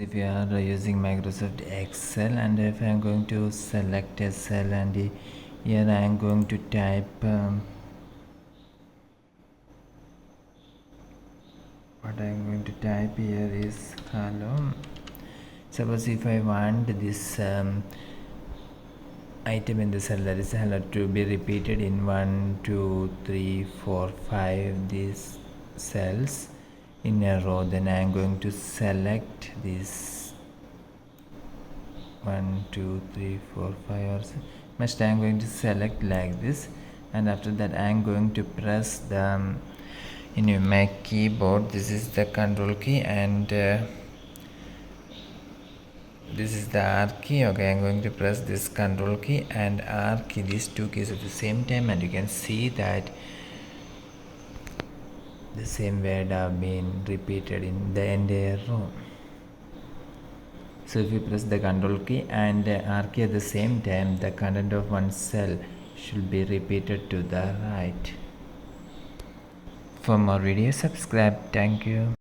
If you are using Microsoft Excel, and if I am going to select a cell, and here I am going to type what I am going to type here is hello. Suppose if I want this item in the cell, that is hello, to be repeated in 1 2 3 4 5 these cells in a row, then I am going to select this 1 2 3 4 5 or so must I am going to select like this, and after that I am going to press the in my keyboard, this is the Ctrl key, and this is the R key. Okay, I'm going to press this Ctrl key and R key, these two keys at the same time, and you can see that the same word have been repeated in the entire row. So if you press the Ctrl key and R key at the same time, the content of one cell should be repeated to the right. For more videos, subscribe. Thank you.